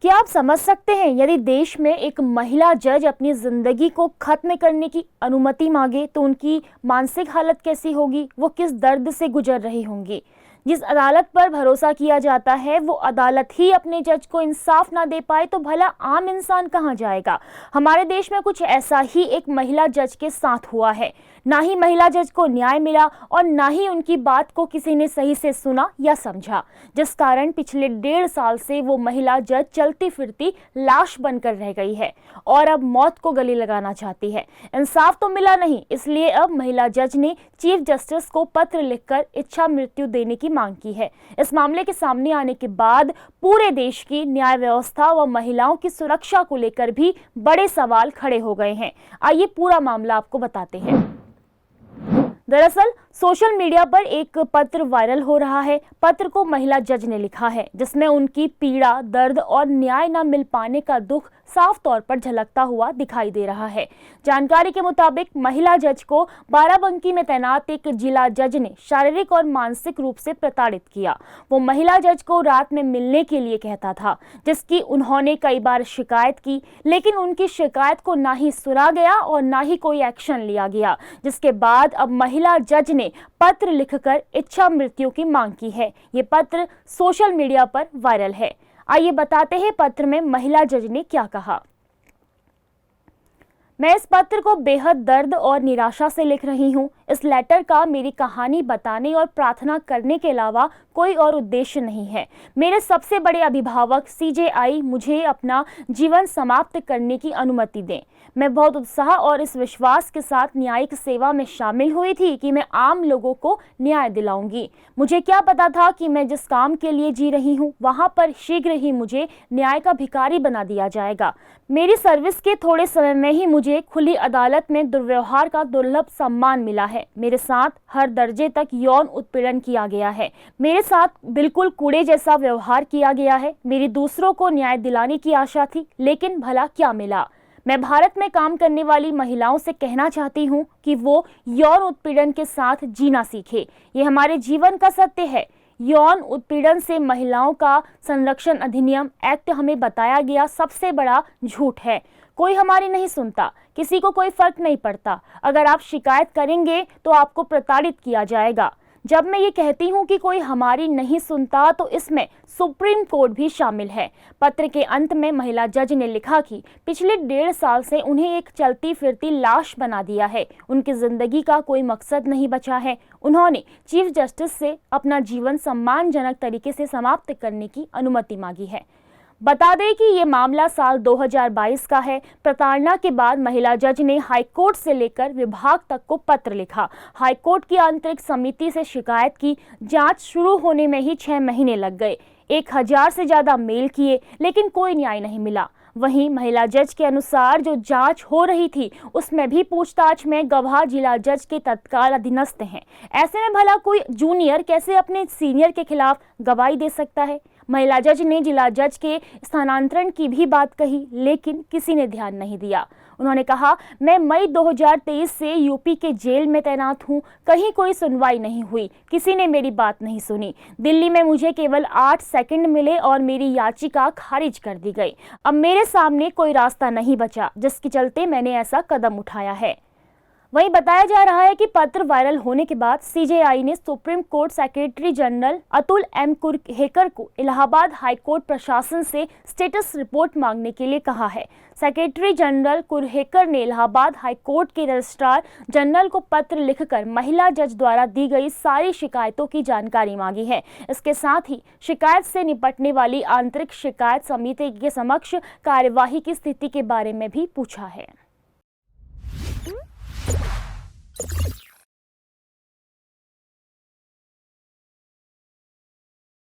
क्या आप समझ सकते हैं, यदि देश में एक महिला जज अपनी जिंदगी को खत्म करने की अनुमति मांगे तो उनकी मानसिक हालत कैसी होगी, वो किस दर्द से गुजर रही होंगी। जिस अदालत पर भरोसा किया जाता है वो अदालत ही अपने जज को इंसाफ ना दे पाए तो भला आम इंसान कहां जाएगा। हमारे देश में कुछ ऐसा ही एक महिला जज के साथ हुआ है। ना ही महिला जज को न्याय मिला और ना ही उनकी बात को किसी ने सही से सुना या समझा, जिस कारण पिछले 1.5 साल से वो महिला जज चलती फिरती लाश बनकर रह गई है और अब मौत को गले लगाना चाहती है। इंसाफ तो मिला नहीं, इसलिए अब महिला जज ने चीफ जस्टिस को पत्र लिखकर इच्छा मृत्यु देने की मांग की है। इस मामले के सामने आने के बाद पूरे देश की न्याय व्यवस्था व महिलाओं की सुरक्षा को लेकर भी बड़े सवाल खड़े हो गए हैं। आइए पूरा मामला आपको बताते हैं। दरअसल सोशल मीडिया पर एक पत्र वायरल हो रहा है। पत्र को महिला जज ने लिखा है, जिसमें उनकी पीड़ा, दर्द और न्याय न मिल पाने का दुख साफ तौर पर झलकता हुआ दिखाई दे रहा है। जानकारी के मुताबिक महिला जज को बाराबंकी में तैनात एक जिला जज ने शारीरिक और मानसिक रूप से प्रताड़ित किया। वो महिला जज को रात में मिलने के लिए कहता था, जिसकी उन्होंने कई बार शिकायत की, लेकिन उनकी शिकायत को ना ही सुना गया और ना ही कोई एक्शन लिया गया, जिसके बाद अब महिला जज ने पत्र लिखकर इच्छा मृत्यु की मांग की है। ये पत्र सोशल मीडिया पर वायरल है। आइए बताते हैं पत्र में महिला जज ने क्या कहा। मैं इस पत्र को बेहद दर्द और निराशा से लिख रही हूँ। इस लेटर का मेरी कहानी बताने और प्रार्थना करने के अलावा कोई और उद्देश्य नहीं है। मेरे सबसे बड़े अभिभावक CJI मुझे अपना जीवन समाप्त करने की अनुमति दें। मैं बहुत उत्साह और इस विश्वास के साथ न्यायिक सेवा में शामिल हुई थी कि मैं आम लोगों को न्याय दिलाऊंगी। मुझे क्या पता था कि मैं जिस काम के लिए जी रही हूँ वहाँ पर शीघ्र ही मुझे न्याय का भिखारी बना दिया जाएगा। मेरी सर्विस के थोड़े समय में ही मुझे खुली अदालत में दुर्व्यवहार का दुर्लभ सम्मान मिला है। मेरे साथ हर दर्जे तक यौन उत्पीड़न किया गया है। मेरे साथ बिल्कुल कूड़े जैसा व्यवहार किया गया है। मेरी दूसरों को न्याय दिलाने की आशा थी, लेकिन भला क्या मिला। मैं भारत में काम करने वाली महिलाओं से कहना चाहती हूँ कि वो यौन उत्पीड़न के साथ जीना सीखे। ये हमारे जीवन का सत्य है। यौन उत्पीड़न से महिलाओं का संरक्षण अधिनियम एक्ट हमें बताया गया सबसे बड़ा झूठ है। कोई हमारी नहीं सुनता, किसी को कोई फर्क नहीं पड़ता। अगर आप शिकायत करेंगे तो आपको प्रताड़ित किया जाएगा। जब मैं ये कहती हूँ कि कोई हमारी नहीं सुनता तो इसमें सुप्रीम कोर्ट भी शामिल है। पत्र के अंत में महिला जज ने लिखा कि पिछले 1.5 साल से उन्हें एक चलती फिरती लाश बना दिया है। उनकी जिंदगी का कोई मकसद नहीं बचा है। उन्होंने चीफ जस्टिस से अपना जीवन सम्मानजनक तरीके से समाप्त करने की अनुमति मांगी है। बता दें कि ये मामला साल 2022 का है। प्रताड़ना के बाद महिला जज ने हाईकोर्ट से लेकर विभाग तक को पत्र लिखा। हाईकोर्ट की आंतरिक समिति से शिकायत की। जांच शुरू होने में ही 6 महीने लग गए। 1000 से ज्यादा मेल किए, लेकिन कोई न्याय नहीं मिला। वहीं महिला जज के अनुसार जो जांच हो रही थी उसमें भी पूछताछ में गवाह जिला जज के तत्काल अधीनस्थ हैं। ऐसे में भला कोई जूनियर कैसे अपने सीनियर के खिलाफ गवाही दे सकता है। महिला जज ने जिला जज के स्थानांतरण की भी बात कही, लेकिन किसी ने ध्यान नहीं दिया। उन्होंने कहा, मैं मई 2023 से यूपी के जेल में तैनात हूँ। कहीं कोई सुनवाई नहीं हुई, किसी ने मेरी बात नहीं सुनी। दिल्ली में मुझे केवल 8 सेकंड मिले और मेरी याचिका खारिज कर दी गई। अब मेरे सामने कोई रास्ता नहीं बचा, जिसके चलते मैंने ऐसा कदम उठाया है। वहीं बताया जा रहा है कि पत्र वायरल होने के बाद CJI ने supreme court secretary general Atul M कुरहेकर को इलाहाबाद हाईकोर्ट प्रशासन से स्टेटस रिपोर्ट मांगने के लिए कहा है। सेक्रेटरी जनरल कुरहेकर ने इलाहाबाद हाईकोर्ट के रजिस्ट्रार जनरल को पत्र लिखकर महिला जज द्वारा दी गई सारी शिकायतों की जानकारी मांगी है। इसके साथ ही शिकायत से निपटने वाली आंतरिक शिकायत समिति के समक्ष कार्यवाही की स्थिति के बारे में भी पूछा है।